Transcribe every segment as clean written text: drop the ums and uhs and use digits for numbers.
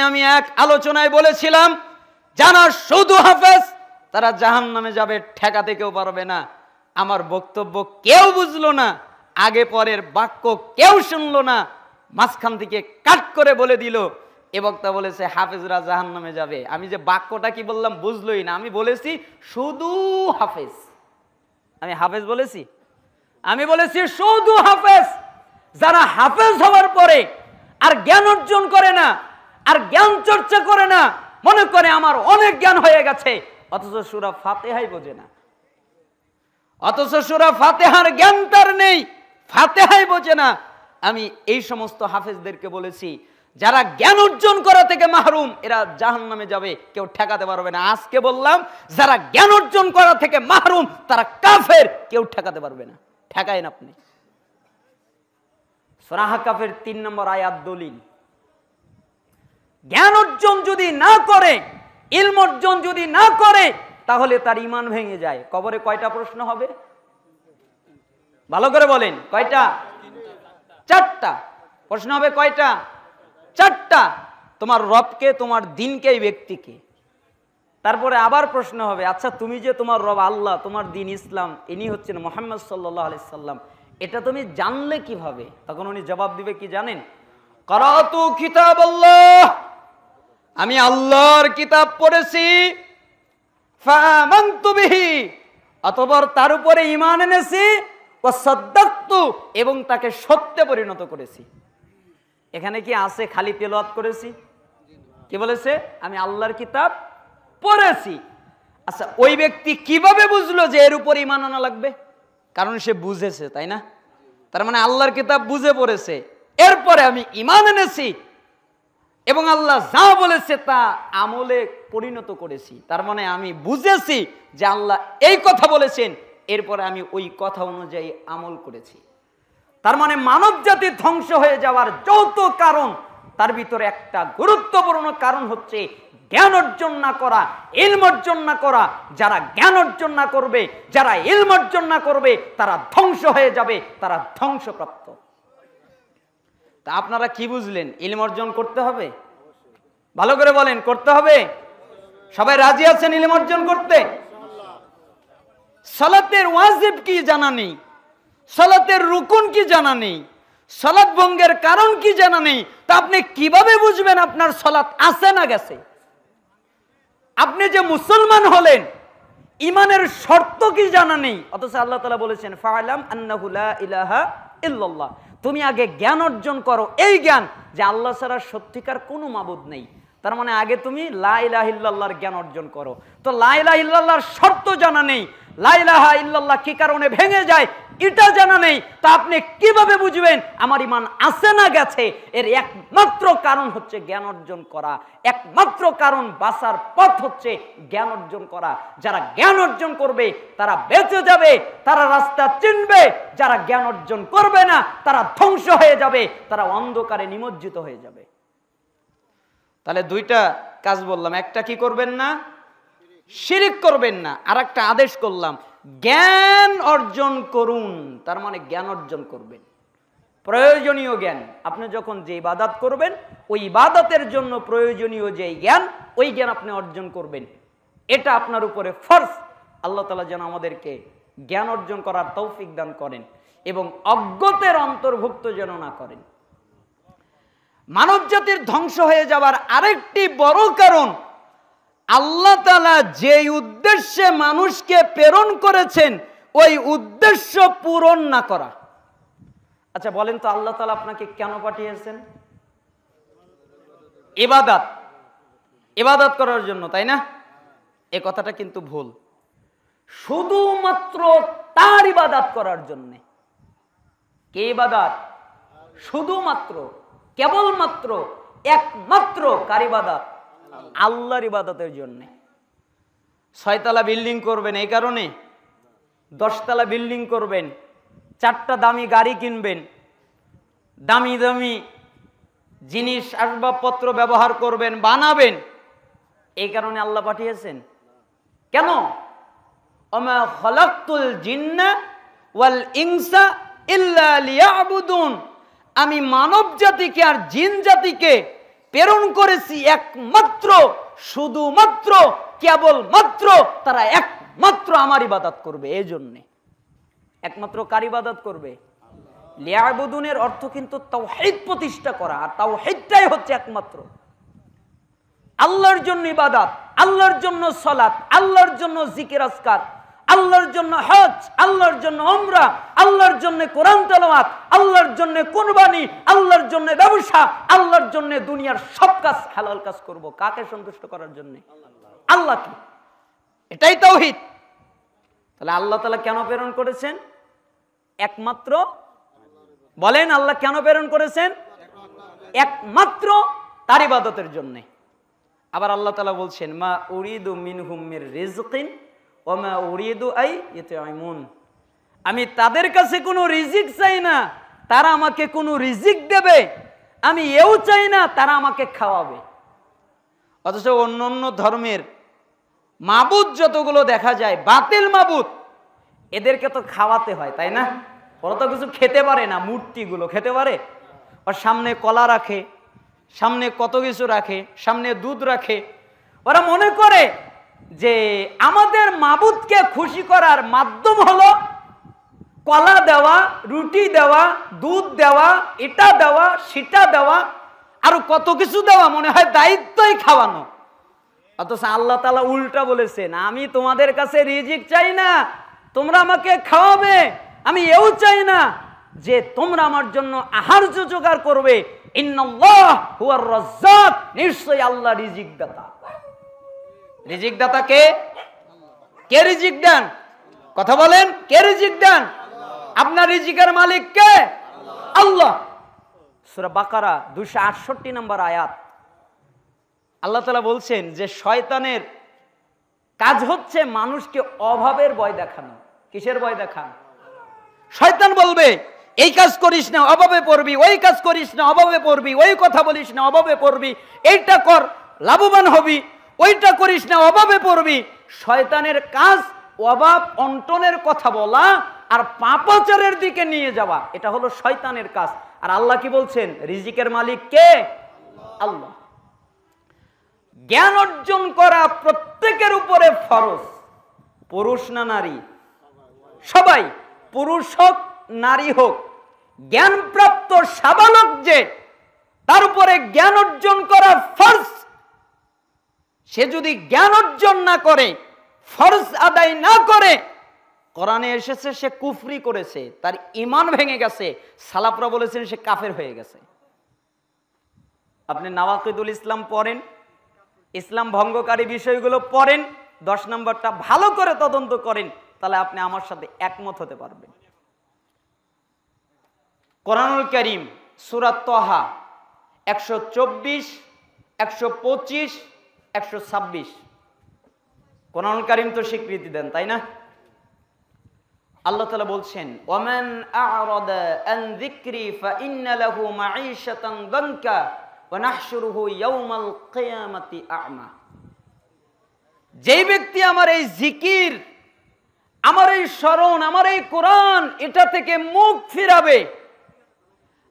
আমি এক আলোচনায় বলেছিলাম, যারা শুধু হাফেজ তারা জাহান্নামে যাবে, ঠেকাতে কেউ পারবে না। আমার বক্তব্য কেউ বুঝলো না, আগে পরের বাক্য কেউ শুনলো না, মাঝখান থেকে কাট করে বলে দিল এ বক্তা বলেছে হাফেজরা জাহান্নামে যাবে। আমি যে বাক্যটা কি বললাম বুঝলোই না। আমি বলেছি শুধু হাফেজ। আমি হাফেজ বলেছি? আমি বলেছি শুধু হাফেজ। যারা হাফেজ হওয়ার পরে আর জ্ঞান অর্জন করে না, আর জ্ঞান চর্চা করে না, মনে করে আমার অনেক জ্ঞান হয়ে গেছে, অথচ সূরা ফাতিহাই বোঝে না, অথচ সূরা ফাতিহার জ্ঞান তার নেই, ফাতিহাই বোঝে না। আমি এই সমস্ত হাফেজদেরকে বলেছি যারা জ্ঞান অর্জন করা থেকে মাহরুম এরা জাহান্নামে যাবে, কেউ ঠেকাতে পারবে না। আজকে বললাম যারা জ্ঞান অর্জন করা থেকে মাহরুম তারা কাফের, কেউ ঠেকাতে পারবে না। ঠেকায়েন আপনি। সূরা আহকাফের 3 নম্বর আয়াত দলিল। জ্ঞান অর্জন যদি না করে, ইলম অর্জন যদি না করে, তাহলে তার ঈমান ভেঙে যায়। কবরে কয়টা প্রশ্ন হবে? ভালো করে বলেন, কয়টা? 4টা প্রশ্ন হবে। কয়টা? 4টা। তোমার রবকে, তোমার দিনকে, এই ব্যক্তিকে। তারপরে আবার প্রশ্ন হবে, আচ্ছা তুমি যে তোমার রব আল্লাহ, তোমার দিন ইসলাম, ইনি হচ্ছেন মুহাম্মদ সাল্লাল্লাহু আলাইহি সাল্লাম, এটা তুমি জানলে কিভাবে? তখন উনি জবাব দিবে কি জানেন? কারাতু কিতাবাল্লাহ, আমি আল্লাহর কিতাব পড়েছি, ফাআমানতু বিহি, অতঃপর তার উপরে ঈমান এনেছি, ওয়া সাদ্দাকতু, এবং তাকে সত্যে পরিণত করেছি। এখানে কি আছে খালি তেলাওয়াত করেছি? কি বলেছে? আমি আল্লাহর কিতাব পড়েছি। আচ্ছা ওই ব্যক্তি কিভাবে বুঝলো যে এর উপর ঈমান আনা লাগবে? কারণ সে বুঝেছে, তাই না? তার মানে আল্লাহর কিতাব বুঝে পড়েছে, এরপরে আমি ঈমান এনেছি এবং আল্লাহ যা বলেছে তা আমলে পরিণত করেছি। তার মানে আমি বুঝেছি যে আল্লাহ এই কথা বলেছেন, এরপরে আমি ওই কথা অনুযায়ী আমল করেছি। তার মানে মানব জাতি ধ্বংস হয়ে যাওয়ার যৌথ কারণ, তার ভিতরে একটা গুরুত্বপূর্ণ কারণ হচ্ছে জ্ঞান অর্জন না করা, ইলম অর্জন না করা। যারা জ্ঞান অর্জন না করবে, যারা ইলম অর্জন না করবে, তারা ধ্বংস হয়ে যাবে, তারা ধ্বংসপ্রাপ্ত। তা আপনারা কি বুঝলেন? ইলম অর্জন করতে হবে? ভালো করে বলেন, করতে হবে? সবাই রাজি আছেন ইলম অর্জন করতে? সালাতের ওয়াজিব কি জানা নেই, সালাতের রুকুন কি জানা নেই, সালাত ভঙ্গের কারণ কি জানা নেই, তা আপনি কিভাবে বুঝবেন আপনার সালাত আছে না গেছে? আপনি যে মুসলমান হলেন, ঈমানের শর্ত কি জানা নেই, অথচ আল্লাহ তাআলা বলেছেন ফাআলাম আন্নাহু লা ইলাহা ইল্লাল্লাহ। তুমি আগে জ্ঞান অর্জন করো, এই জ্ঞান যে আল্লাহ ছাড়া সত্যিকার কোনো মাবুদ নেই। তার মানে আগে তুমি লা ইলাহা ইল্লাল্লাহর জ্ঞান অর্জন করো। তো লা ইলাহা ইল্লাল্লাহর শর্ত জানা নেই, লা ইলাহা ইল্লাল্লাহ কি কারণে ভেঙে যায় এটা জানা নেই, তা আপনি কিভাবে বুঝবেন আমার ঈমান আছে না গেছে? এর একমাত্র কারণ হচ্ছে জ্ঞান অর্জন করা। একমাত্র কারণ, বাঁচার পথ হচ্ছে জ্ঞান অর্জন করা। যারা জ্ঞান অর্জন করবে তারা বেঁচে যাবে, তারা রাস্তা চিনবে। যারা জ্ঞান অর্জন করবে না তারা ধ্বংস হয়ে যাবে, তারা অন্ধকারে নিমজ্জিত হয়ে যাবে। তাহলে 2টা কাজ বললাম, একটা কি করবেন না? শিরিক করবেন না। আর একটা আদেশ করলাম, জ্ঞান অর্জন করুন। তার মানে জ্ঞান অর্জন করবেন, প্রয়োজনীয় জ্ঞান। আপনি যখন যে ইবাদত করবেন, ওই ইবাদতের জন্য প্রয়োজনীয় যে জ্ঞান, ওই জ্ঞান আপনি অর্জন করবেন। এটা আপনার উপরে ফরজ। আল্লাহ তাআলা যেন আমাদেরকে জ্ঞান অর্জন করার তৌফিক দান করেন এবং অজ্ঞতার অন্তর্ভুক্ত যেন না করেন। মানব জাতির ধ্বংস হয়ে যাওয়ার আরেকটি বড় কারণ, আল্লাহ তাআলা যে উদ্দেশ্যে মানুষকে প্রেরণ করেছেন ওই উদ্দেশ্য পূরণ না করা। আচ্ছা বলেন তো, আল্লাহ তাআলা আপনাকে কেন পাঠিয়েছেন? ইবাদত করার জন্য, তাই না? এ কথাটা কিন্তু ভুল। শুধুমাত্র তার ইবাদত করার জন্য। কে ইবাদত? শুধুমাত্র, কেবলমাত্র, একমাত্র কার ইবাদত? আল্লাহর ইবাদতের জন্য। 6 তলা বিল্ডিং করবেন এই কারণে, 10 তলা বিল্ডিং করবেন, 4টা দামি গাড়ি কিনবেন, দামি দামি জিনিস আসবাবপত্র ব্যবহার করবেন, বানাবেন, এই কারণে আল্লাহ পাঠিয়েছেন? কেন? ওমা খালাকতুল জিন্না ওয়াল ইনসা ইল্লা লিয়াবুদুন। আমি মানব জাতিকে আর জিন জাতিকে প্রেরণ করেছি একমাত্র, শুধুমাত্র, কেবলমাত্র তারা একমাত্র আমার ইবাদত করবে। এই জন্যে একমাত্র কার ইবাদত করবে? লিয়াবুদুনের অর্থ কিন্তু তাওহীদ প্রতিষ্ঠা করা, আর তাওহীদটাই হচ্ছে একমাত্র। আল্লাহর জন্য ইবাদত, আল্লাহর জন্য সালাত, আল্লাহর জন্য জিকির আজকার, আল্লাহর জন্য হজ, আল্লাহর জন্য উমরা, আল্লাহর জন্য কোরআন তেলাওয়াত, আল্লাহর জন্য কুরবানি, আল্লাহর জন্য ব্যবসা, আল্লাহর জন্য দুনিয়ার সব কাজ, হালাল কাজ করব। কাকে সন্তুষ্ট করার জন্য? আল্লাহকে। এটাই তাওহীদ। তাহলে আল্লাহ তাআলা কেন প্রেরণ করেছেন? একমাত্র। বলেন, আল্লাহ কেন প্রেরণ করেছেন? একমাত্র তার ইবাদতের জন্য। আবার আল্লাহ তাআলা বলছেন, মা উরিদু মিনহুম মির রিজকিন ওয়া মা উরিদু আই ইউতঈমুন। আমি তাদের কাছে কোনো রিজিক চাই না, তারা আমাকে কোনো রিজিক দেবে। আমি এও চাই না তারা আমাকে খাওয়াবে। অথচ অন্য অন্য ধর্মের মাবুদ যতগুলো দেখা যায়, বাতিল মাবুদ, এদেরকে তো খাওয়াতে হয়, তাই না? ওরা তো কিছু খেতে পারে না। মূর্তিগুলো খেতে পারে? ওর সামনে কলা রাখে, সামনে কত কিছু রাখে, সামনে দুধ রাখে। ওরা মনে করে যে আমাদের মাবুদকে খুশি করার মাধ্যম হলো কলা দেওয়া, রুটি দেওয়া, দুধ দেওয়া, এটা দেওয়া, সেটা দেওয়া, আরো কত কিছু দেওয়া। মনে হয় দায়িত্বই খাওয়ানো। অথচ আল্লাহ তাআলা উল্টা বলেছেন, আমি তোমাদের কাছে রিজিক চাই না, তোমরা আমাকে খাওয়াবে। আমি এও চাই না যে তোমরা আমার জন্য আহার্য জোগাড় করবে। ইন্নাল্লাহ হুয়ার রাজ্জাক, নিশ্চয়ই আল্লাহ রিজিক দাতা। রিজিক দাতা কে? কে রিজিক দেন? কথা বলেন, কে রিজিক দেন? আপনার রিজিকের মালিক কে? আল্লাহ। সূরা বাকারা 268 নম্বর আয়াত। আল্লাহ তাআলা বলছেন যে শয়তানের কাজ হচ্ছে মানুষকে অভাবের ভয় দেখানো। কিসের ভয় দেখানো? শয়তান বলবে, এই কাজ করিস না, অভাবে পড়বি, ওই কাজ করিস না, অভাবে পড়বি, ওই কথা বলিস না, অভাবে পড়বি, এইটা কর, লাভবান হবি, ওইটা করিস না, অভাবে পড়বি। শয়তানের কাজ অভাব অন্টনের কথা বলা আর পাপাচারের দিকে নিয়ে যাওয়া, এটা হলো শয়তানের কাজ। আর আল্লাহ কি বলছেন? রিজিকের মালিক কে? আল্লাহ। জ্ঞান অর্জন করা প্রত্যেকের উপরে ফরজ। পুরুষ না নারী? সবাই, পুরুষ হোক নারী হোক, জ্ঞানপ্রাপ্ত সাবালক যে, তার উপরে জ্ঞান অর্জন করা ফরজ। সে যদি জ্ঞান অর্জন না করে, ফরজ আদায় না করে, কোরআনে এসেছে সে কুফরি করেছে, তার ঈমান ভেঙে গেছে। সালাফরা বলেছেন সে কাফের হয়ে গেছে। আপনি নাওয়াকিদুল ইসলাম পড়েন, ইসলাম ভঙ্গকারী বিষয়গুলো পড়েন, 10 নম্বরটা ভালো করে তদন্ত করেন, তাহলে আপনি আমার সাথে একমত হতে পারবেন। কোরআনুল কারীম সূরা তাহা 124, 125, 126। কোরআনুল কারীম তো স্বীকৃতি দেন, তাই না? আল্লাহ তাআলা বলছেন, ওয়ামান আ'রাদা আন যিকরি ফাইন্না লাহু মাঈশাতান দানকা ওয়া নাহশুরুহু ইয়াওমাল কিয়ামাতি আ'মা। যেই ব্যক্তি আমার এই জিকির, আমার এই স্মরণ, আমার এই কোরআন, এটা থেকে মুখ ফিরাবে,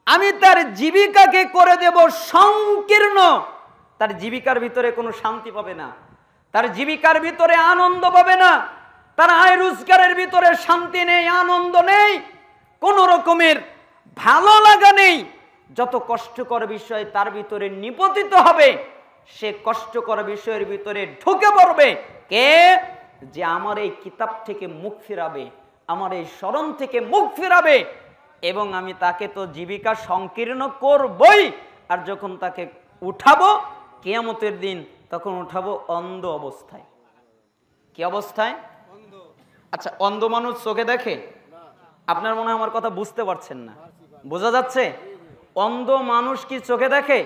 আমি তার জীবিকাকে করে দেব সংকীর্ণ। তার জীবিকার ভিতরে কোনো শান্তি পাবে না, তার জীবিকার ভিতরে আনন্দ পাবে না, তার আয় রোজগারের ভিতরে শান্তি নেই, আনন্দ নেই, কোন রকমের ভালো লাগা নেই। যত কষ্টকর বিষয় তার ভিতরে নিপতিত হবে, সে কষ্টকর বিষয়ের ভিতরে ঢুকে পড়বে। কে? যে আমার এই কিতাব থেকে মুখ ফিরাবে, আমার এই স্মরণ থেকে মুখ ফিরাবে, এবং আমি তাকে তো জীবিকা সংকীর্ণ করবই। আর যখন তাকে উঠাবো কিয়ামতের দিন, তখন উঠাবো অন্ধ অবস্থায়। কি অবস্থায়? আচ্ছা, অন্ধ মানুষ চোখে দেখে? আপনার মনে হয় আমার কথা বুঝতে পারছেন না। বোঝা যাচ্ছে? অন্ধ মানুষ কি চোখে দেখে?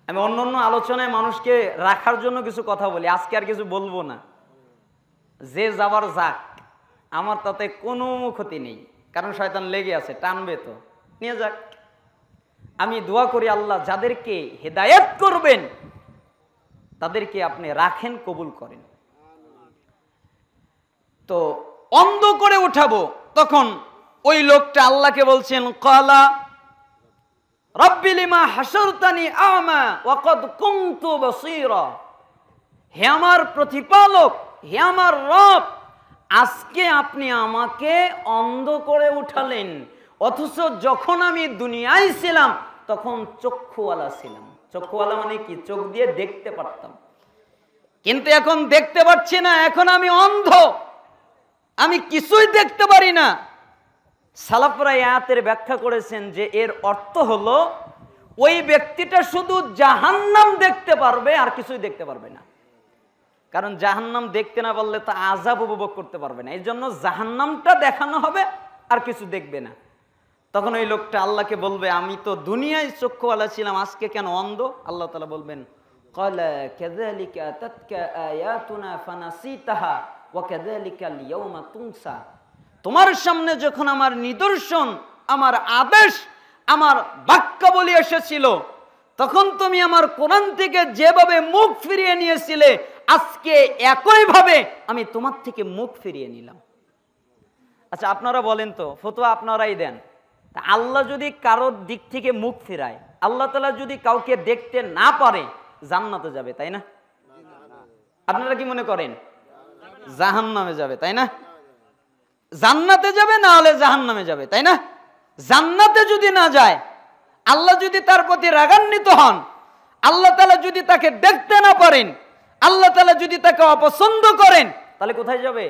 আমি অন্য অন্য আলোচনায় মানুষকে রাখার জন্য কিছু কথা বলি, আজকে আর কিছু বলবো না। যে যাবার যাক, আমার তাতে কোনো ক্ষতি নেই, কারণ শয়তান লেগে আছে, টানবে তো, নিয়ে যাক। আমি দোয়া করি আল্লাহ যাদেরকে হেদায়েত করবেন তাদেরকে আপনি রাখেন, কবুল করেন। তো অন্ধ করে উঠাবো, তখন ওই লোকটা আল্লাহকে বলছেন, ক্বালা রব্বি লিমা হাশরতানি আমা ওয়া ক্বাদ কুনতু বাসীরা, হে আমার প্রতিপালক, হে আমার রব, আজকে আপনি আমাকে অন্ধ করে উঠালেন, অথচ যখন আমি দুনিয়ায় ছিলাম তখন চক্ষুওয়ালা ছিলাম। চক্ষুওয়ালা মানে কি? চোখ দিয়ে দেখতে পারতাম, কিন্তু এখন দেখতে পাচ্ছি না, এখন আমি অন্ধ, আমি কিছুই দেখতে পারি না। সালাফরা এই আয়াতের ব্যাখ্যা করেছেন যে এর অর্থ হলো ওই ব্যক্তিটা শুধু জাহান্নাম দেখতে পারবে, আর কিছুই দেখতে পারবে না। কারণ জাহান্নাম দেখতে না পারলে তা আযাব উপভোগ করতে পারবে না, এই জন্য জাহান্নামটা দেখানো হবে, আর কিছু দেখবে না। তখন ওই লোকটা আল্লাহকে বলবে, আমি তো দুনিয়ায় চক্ষুওয়ালা ছিলাম, আজকে কেন অন্ধ? আল্লাহ তাআলা বলবেন, ক্বালা কাযালিকা আতাতকা আয়াতুনা ফানাসিতাহা ওয়া কাযালিকাল ইয়াওমা তুনসা, তোমার সামনে যখন আমার নিদর্শন, আমার আদেশ, আমার বাক্যাবলী এসেছিল, তখন তুমি আমার কোরআন থেকে যেভাবে মুখ ফিরিয়ে নিয়েছিলে, আজকে একইভাবে আমি তোমার থেকে মুখ ফিরিয়ে নিলাম। আচ্ছা, আপনারা বলেন তো, ফতোয়া আপনারাই দেন, আল্লাহ যদি কারোর দিক থেকে মুখ ফিরায়, আল্লাহ তাআলা যদি কাউকে দেখতে না পারে, জান্নাতে যাবে, তাই না? আপনারা কি মনে করেন? জাহান্নামে যাবে, তাই না? জান্নাতে যাবে, না হলে জাহান্নামে যাবে, তাই না? জান্নাতে যদি না যায়, আল্লাহ যদি তার প্রতি রাগান্বিত হন, আল্লাহ তাআলা যদি তাকে দেখতে না পারেন, আল্লাহ তাআলা যদি তাকে অপছন্দ করেন, তাহলে কোথায় যাবে?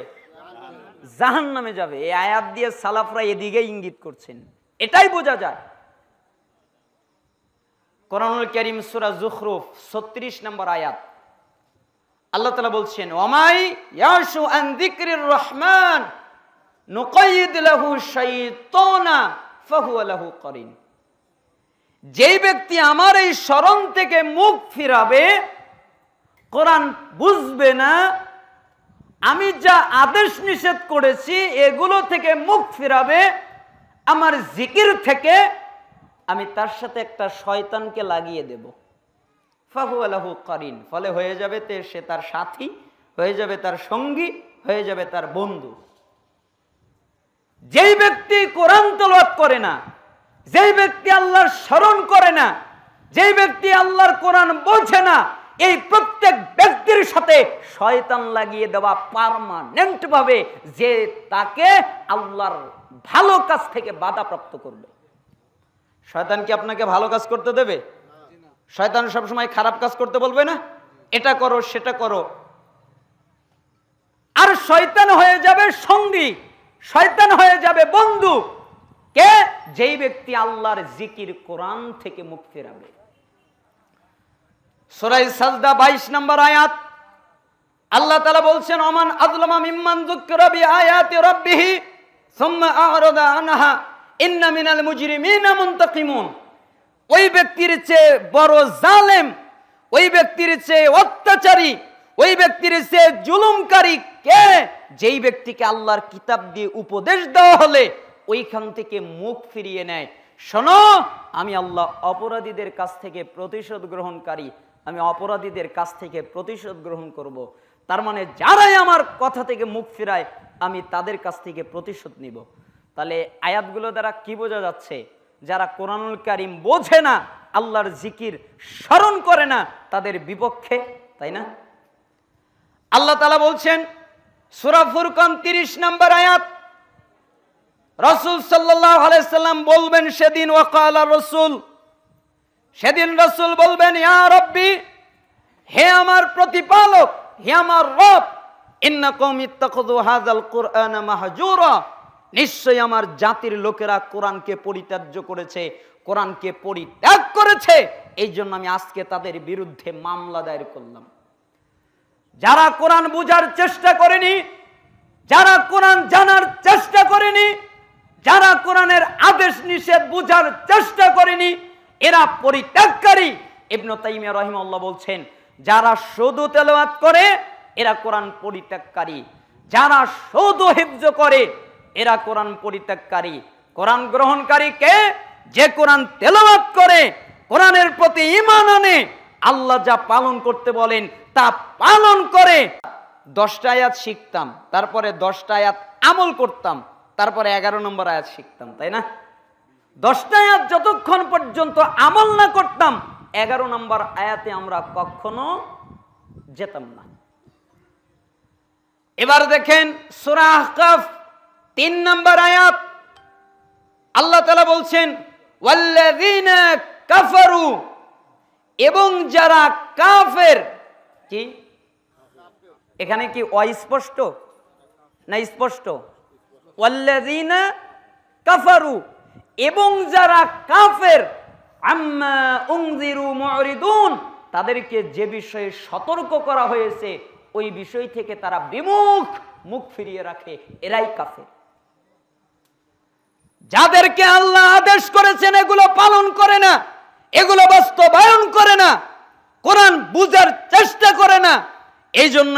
জাহান্নামে যাবে। এই আয়াত দিয়ে সালাফরা এদিকে ইঙ্গিত করছেন, এটাই বোঝা যায়। কোরআনুল কারীম সূরা যুখরুফ 36 নম্বর আয়াত, আল্লাহ তাআলা বলছেন, ওয়ামাই ইয়াশু আন যিকরির রহমান নুকাইয়িদ লাহু শাইতানা ফাহুয়া লাহু কারিন, যেই ব্যক্তি আমার এই স্মরণ থেকে মুখ ফিরাবে, কোরআন বুঝবে না, আমি যা আদেশ নিষেধ করেছি এগুলো থেকে মুখ ফিরাবে, আমার জিকির থেকে, আমি তার সাথে একটা শয়তানকে লাগিয়ে দেব। ফাহুয়া লাহু কারিন, ফলে হয়ে যাবে সে তার সাথী, হয়ে যাবে তার সঙ্গী, হয়ে যাবে তার বন্ধু। যেই ব্যক্তি কোরআন তেলাওয়াত করে না, যেই ব্যক্তি আল্লাহর স্মরণ করে না, যেই ব্যক্তি আল্লাহর কোরআন বোঝে না, এই প্রত্যেক ব্যক্তির সাথে শয়তান লাগিয়ে দেওয়া পার্মানেন্ট ভাবে, যে তাকে আল্লাহর ভালো কাজ থেকে বাধাপ্রাপ্ত করবে। শয়তান কি আপনাকে ভালো কাজ করতে দেবে? শয়তান সবসময় খারাপ কাজ করতে বলবে না, এটা করো সেটা করো। আর শয়তান হয়ে যাবে সঙ্গী, শয়তান হয়ে যাবে বন্ধু কে? যেই ব্যক্তি আল্লাহর জিকির কোরআন থেকে মুখ ফেরাবে। সূরা সাজদা 22 নম্বর আয়াত, আল্লাহ তাআলা বলছেন, ওমান আযলামা মিম্মান যুকিরা বিআয়াতি রাব্বিহি সুম্মা আ'রাদা আনহা ইন্না মিনাল মুজরিমিনা মুনতাকিমুন, ওই ব্যক্তির চেয়ে বড় জালেম, ওই ব্যক্তির চেয়ে অত্যাচারী, ওই ব্যক্তির চেয়ে জুলুমকারী কে? যেই ব্যক্তিকে আল্লাহর কিতাব দিয়ে উপদেশ দেওয়া হলে ওইখান থেকে মুখ ফিরিয়ে নেয়। শোনো, আমি আল্লাহ অপরাধীদের কাছ থেকে প্রতিশোধ গ্রহণকারী, আমি অপরাধীদের কাছ থেকে প্রতিশোধ গ্রহণ করব। তার মানে যারাই আমার কথা থেকে মুখ ফিরায়, আমি তাদের কাছ থেকে প্রতিশোধ নিব। তাহলে আয়াতগুলো দ্বারা কি বোঝা যাচ্ছে? যারা কোরআনুল কারীম বোঝে না, আল্লাহর জিকির স্মরণ করে না, তাদের বিপক্ষে, তাই না? আল্লাহ তাআলা বলছেন সূরা ফুরকান 30 নম্বর আয়াত, রাসূল সাল্লাল্লাহু আলাইহি সাল্লাম বলবেন সেদিন, ওয়াকালা রাসূল, সেদিন রাসূল বলবেন, ইয়া রাব্বি, হে আমার প্রতিপালক, হে আমার রব, ইন্না কওমি ইত্তাখাযু হাযাল কুরআনা মাহজুরা, নিশ্চয়ই আমার জাতির লোকেরা কোরআনকে পরিত্যাজ্য করেছে, কোরআনকে পরিত্যাগ করেছে, এই জন্য আমি আজকে তাদের বিরুদ্ধে মামলা দায়ের করলাম। যারা কোরআন বুঝার চেষ্টা করেনি, যারা কোরআন জানার চেষ্টা করেনি, যারা কোরআনের আদেশ নিষেধ বুঝার চেষ্টা করেনি, এরা পরিত্যাগকারী। ইবনে তাইমিয়া রাহিমাহুল্লাহ বলছেন, যারা শুধু তেলাওয়াত করে এরা কোরআন পরিত্যাগকারী, যারা শুধু হিফজ করে এরা কোরআন পরিত্যাগকারী। কোরআন গ্রহণকারী কে? যে কোরআন তেলাওয়াত করে, কোরআনের প্রতি ঈমান আনে, আল্লাহ যা পালন করতে বলেন তা পালন করে। 10টা আয়াত শিখতাম, তারপরে 10টা আয়াত আমল করতাম, তারপরে 11 নম্বর আয়াত শিখতাম, তাই না? 10টা আয়াত যতক্ষণ পর্যন্ত আমল না করতাম 11 নম্বর আয়াতে আমরা কখনো যেতাম না। এবার দেখেন সূরা আহকাফ 3 নম্বর আয়াত, আল্লাহ তাআলা বলছেন ওয়াল্লাযীনা কাফারু, এবং যারা কাফের। কি এখানে কি অস্পষ্ট না স্পষ্ট? ওয়াল্লাযীনা কাফারু, এবং যারা কাফের, আম্মা উনজিরু মুরিদুন, তাদেরকে যে বিষয়ে সতর্ক করা হয়েছে ওই বিষয় থেকে তারা বিমুখ, মুখ ফিরিয়ে রাখে, এরাই কাফের। যাদেরকে আল্লাহ আদেশ করেছেন এগুলো পালন করে না, এগুলো বাস্তবায়ন করে না, কোরআন বুঝার চেষ্টা করে না, এই জন্য